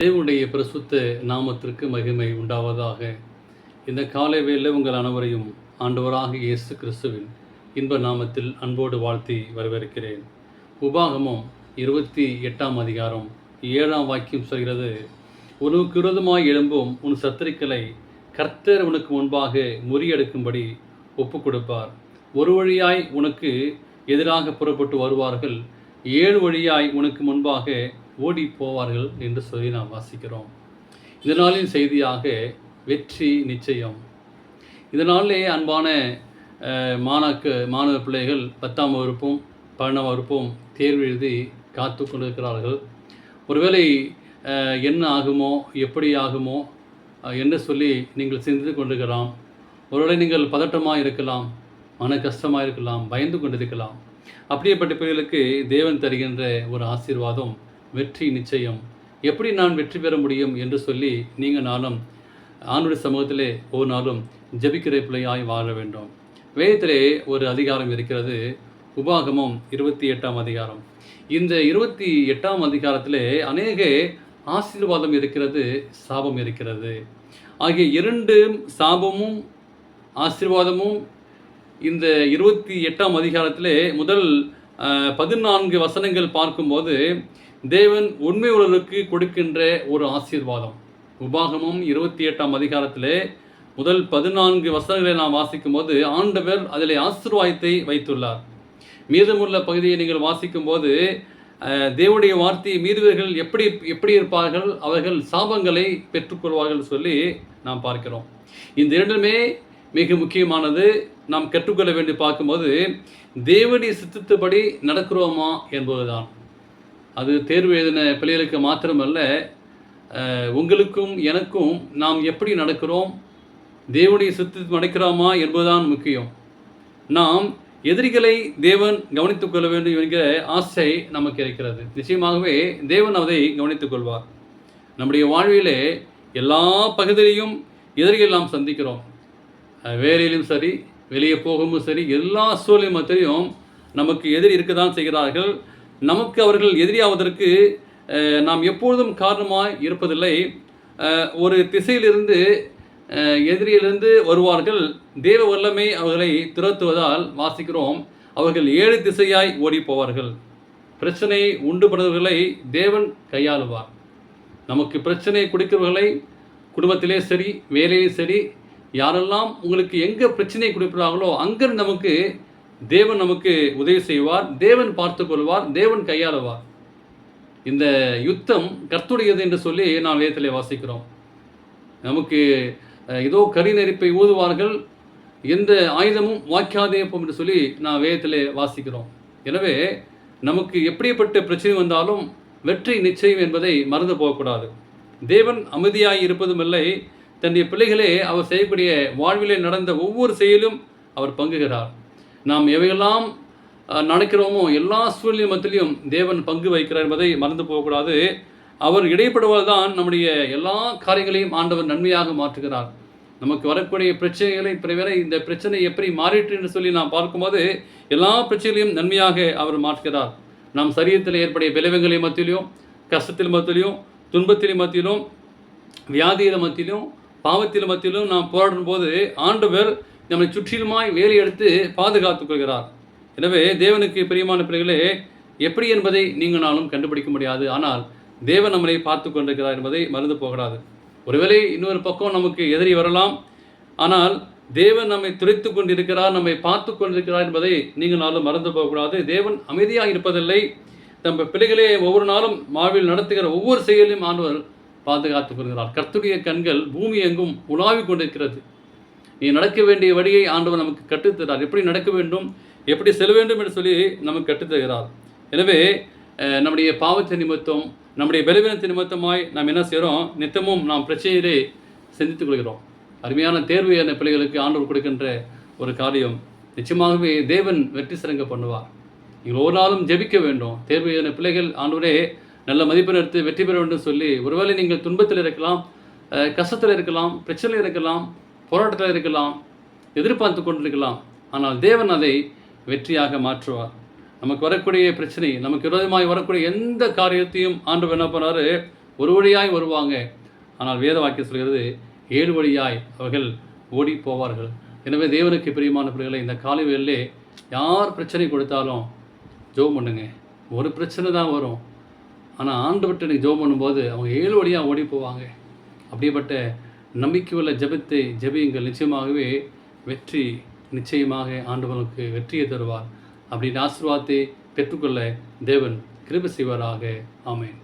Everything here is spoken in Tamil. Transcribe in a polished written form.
தேவனுடைய பிரசுத்த நாமத்திற்கு மகிமை உண்டாவதாக. இந்த காலை வேளையில் உங்கள் அனைவரையும் ஆண்டவராக இயேசு கிறிஸ்துவின் இன்ப நாமத்தில் அன்போடு வாழ்த்தி வரவேற்கிறேன். உபாகமம் 28 அதிகாரம் 7 வாக்கியம் சொல்கிறது, உனக்கு விரோதமாய் எழும்பும் உன் சத்துருக்களை கர்த்தர் உனக்கு முன்பாக முறியெடுக்கும்படி ஒப்பு கொடுப்பார். ஒரு வழியாய் உனக்கு எதிராக புறப்பட்டு வருவார்கள், 7 வழியாய் உனக்கு முன்பாக ஓடி போவார்கள் என்று சொல்லி நாம் வாசிக்கிறோம். இதனாலின் செய்தியாக வெற்றி நிச்சயம். இதனாலே அன்பான மாணவ பிள்ளைகள் 10ஆம் வகுப்பும் 12ஆம் வகுப்பும் தேர்வு எழுதி காத்து கொண்டிருக்கிறார்கள். ஒருவேளை என்ன ஆகுமோ, எப்படி ஆகுமோ என்று சொல்லி நீங்கள் சிந்தித்து கொண்டிருக்கலாம். ஒருவேளை நீங்கள் பதட்டமாக இருக்கலாம், மன கஷ்டமாக இருக்கலாம், பயந்து கொண்டிருக்கலாம். அப்படியேப்பட்ட பிள்ளைகளுக்கு தேவன் தருகின்ற ஒரு ஆசீர்வாதம் வெற்றி நிச்சயம். எப்படி நான் வெற்றி பெற முடியும் என்று சொல்லி நீங்கள் நானும் ஆண்டுடைய சமூகத்திலே ஒவ்வொரு நாளும் ஜெபிக்கிற பிள்ளையாய் வாழ வேண்டும். வேதத்திலே ஒரு அதிகாரம் இருக்கிறது, உபாகமம் 28ஆம் அதிகாரம். இந்த 28ஆம் அதிகாரத்திலே அநேக ஆசீர்வாதம் இருக்கிறது, சாபம் இருக்கிறது. ஆகிய 2 சாபமும் ஆசீர்வாதமும் இந்த 28ஆம் அதிகாரத்திலே முதல் 14 வசனங்கள் பார்க்கும்போது தேவன் உண்மை உள்ளவர்களுக்கு கொடுக்கின்ற ஒரு ஆசீர்வாதம். உபாகமம் 28ஆம் அதிகாரத்திலே முதல் 14 வசனங்களை நாம் வாசிக்கும் போது ஆண்டவர் அதில் ஆசீர்வாதத்தை வைத்துள்ளார். மீதமுள்ள பகுதியை நீங்கள் வாசிக்கும் போது தேவனுடைய வார்த்தையை மீறுவர்கள் எப்படி இருப்பார்கள், அவர்கள் சாபங்களை பெற்றுக்கொள்வார்கள் சொல்லி நாம் பார்க்கிறோம். இந்த இரண்டுமே மிக முக்கியமானது. நாம் கற்றுக்கொள்ள வேண்டி பார்க்கும்போது தேவனுடைய சித்தத்துப்படி நடக்கிறோமா என்பதுதான். அது தேர்வு எழுதின பிள்ளைகளுக்கு மாத்திரமல்ல, உங்களுக்கும் எனக்கும் நாம் எப்படி நடக்கிறோம், தேவனுடைய சித்தத்தை நடக்கிறோமா என்பதுதான் முக்கியம். நாம் எதிரிகளை தேவன் கவனித்துக் கொள்ள வேண்டும் என்கிற ஆசை நமக்கு இருக்கிறது. நிச்சயமாகவே தேவன் அதை கவனித்துக் கொள்வார். நம்முடைய வாழ்விலே எல்லா பகுதியிலையும் எதிரிகள் நாம் சந்திக்கிறோம். வேலையிலும் சரி, வெளியே போகும்போது சரி, எல்லா சூழ்நிலை மத்தியிலும் நமக்கு எதிரி இருக்க தான் செய்கிறார்கள். நமக்கு அவர்கள் எதிரியாவதற்கு நாம் எப்பொழுதும் காரணமாய் இருப்பதில்லை. ஒரு திசையிலிருந்து எதிரியிலிருந்து வருவார்கள், தேவ வல்லமை அவர்களை துரத்துவதால் வாசிக்கிறோம், அவர்கள் 7 திசையாய் ஓடி போவார்கள். பிரச்சனை உண்டு பண்ணுவர்களை தேவன் கையாளுவார். நமக்கு பிரச்சனை கொடுக்கிறவர்களை குடும்பத்திலே சரி, வேலையிலே சரி, யாரெல்லாம் உங்களுக்கு எங்கே பிரச்சனை கொடுக்கிறார்களோ அங்கே நமக்கு தேவன் நமக்கு உதவி செய்வார், தேவன் பார்த்து கொள்வார், தேவன் கையாளுவார். இந்த யுத்தம் கர்த்தருடையது என்று சொல்லி நாம் வேதத்திலே வாசிக்கிறோம். நமக்கு ஏதோ கரி நெருப்பை ஊதுவார்கள், எந்த ஆயுதமும் வாய்க்காதே போம் என்று சொல்லி நாம் வேதத்திலே வாசிக்கிறோம். எனவே நமக்கு எப்படிப்பட்ட பிரச்சனை வந்தாலும் வெற்றி நிச்சயம் என்பதை மறந்து போகக்கூடாது. தேவன் அமைதியாய் இருப்பதும் இல்லை, தன்னுடைய பிள்ளைகளே அவர் செய்யக்கூடிய வாழ்விலே நடந்த ஒவ்வொரு செயலும் அவர் பங்குகிறார். நாம் எவையெல்லாம் நடக்கிறோமோ எல்லா சூழ்நிலை மத்தியிலும் தேவன் பங்கு வைக்கிறார் என்பதை மறந்து போகக்கூடாது. அவர் இடைப்படுவதுதான் நம்முடைய எல்லா காரியங்களையும் ஆண்டவர் நன்மையாக மாற்றுகிறார். நமக்கு வரக்கூடிய பிரச்சனைகளை பிறவரை இந்த பிரச்சனை எப்படி மாறிட்டு என்று சொல்லி நாம் பார்க்கும்போது எல்லா பிரச்சனைகளையும் நன்மையாக அவர் மாற்றுகிறார். நாம் சரீரத்தில் ஏற்படைய விளைவுகளை மத்தியிலும், கஷ்டத்தில் மத்தியிலும், துன்பத்தின் மத்தியிலும், வியாதியின் மத்தியிலும், பாவத்தின் மத்தியிலும் நாம் போராடும் போது ஆண்டவர் நம்மை சுற்றிலுமாய் வேலை எடுத்து பாதுகாத்துக் கொள்கிறார். எனவே தேவனுக்கு பிரியமான பிள்ளைகளே, எப்படி என்பதை நீங்கள் நானும் கண்டுபிடிக்க முடியாது. ஆனால் தேவன் நம்மளை பார்த்து கொண்டிருக்கிறார் என்பதை மறந்து போகிறாது. ஒருவேளை இன்னொரு பக்கம் நமக்கு எதிரி வரலாம், ஆனால் தேவன் நம்மை துரைத்து கொண்டிருக்கிறார், நம்மை பார்த்து கொண்டிருக்கிறார் என்பதை நீங்கள் நாளும் மறந்து போகக்கூடாது. தேவன் அமைதியாக இருப்பதில்லை. நம்ம பிள்ளைகளே ஒவ்வொரு நாளும் வாழ்வில் நடத்துகிற ஒவ்வொரு செயலையும் ஆண்டவர் பாதுகாத்துக் கொள்கிறார். கர்த்தருடைய கண்கள் பூமி எங்கும் உலாவிக் கொண்டிருக்கிறது. நீ நடக்க வேண்டிய வழியை ஆண்டவர் நமக்கு கற்றுத்தருகிறார். எப்படி நடக்க வேண்டும், எப்படி செல்ல வேண்டும் என்று சொல்லி நமக்கு கற்றுத்தருகிறார். எனவே நம்முடைய பாவத்தின் நிமித்தம், நம்முடைய பலவீனத்தின் நிமித்தமாய் நாம் என்ன செய்கிறோம், நித்தமும் நாம் பிரச்சனையிலே சிந்தித்துக் கொள்கிறோம். அருமையான தேர்வு என பிள்ளைகளுக்கு ஆண்டவர் கொடுக்கின்ற ஒரு காரியம், நிச்சயமாகவே தேவன் வெற்றி சிறங்க பண்ணுவார். நீங்கள் ஒரு நாளும் ஜெபிக்க வேண்டும். தேர்வு என பிள்ளைகள் ஆண்டவரே நல்ல மதிப்பெண் எடுத்து வெற்றி பெற வேண்டும் சொல்லி, ஒருவேளை நீங்கள் துன்பத்தில் இருக்கலாம், கஷ்டத்தில் இருக்கலாம், பிரச்சனையில் இருக்கலாம், போராட்டத்தில் இருக்கலாம், எதிர்பார்த்து கொண்டிருக்கலாம். ஆனால் தேவன் அதை வெற்றியாக மாற்றுவார். நமக்கு வரக்கூடிய பிரச்சனை, நமக்கு விரோதமாய் வரக்கூடிய எந்த காரியத்தையும் ஆண்டவர் என்ன பண்ணாரு, ஒரு வழியாய் வருவாங்க. ஆனால் வேத வாக்கியம் சொல்கிறது 7 வழியாய் அவர்கள் ஓடி போவார்கள். எனவே தேவனுக்கு பிரியமான பிள்ளைகளை, இந்த காலை வேளையிலே யார் பிரச்சனை கொடுத்தாலும் ஜெபம் பண்ணுங்க. ஒரு பிரச்சனை தான் வரும். ஆனால் ஆண்டவர்ட்ட நீங்கள் ஜெபம் பண்ணும்போது அவங்க 7 வழியாக ஓடி போவாங்க. அப்படிப்பட்ட நம்பிக்கையுள்ள ஜெபத்தை ஜெபியுங்கள். நிச்சயமாகவே வெற்றி நிச்சயமாக ஆண்டவனுக்கு வெற்றியை தருவார். அப்படின்னு ஆசீர்வாதத்தை பெற்றுக்கொள்ள தேவன் கிருபை செய்வாராக. ஆமென்.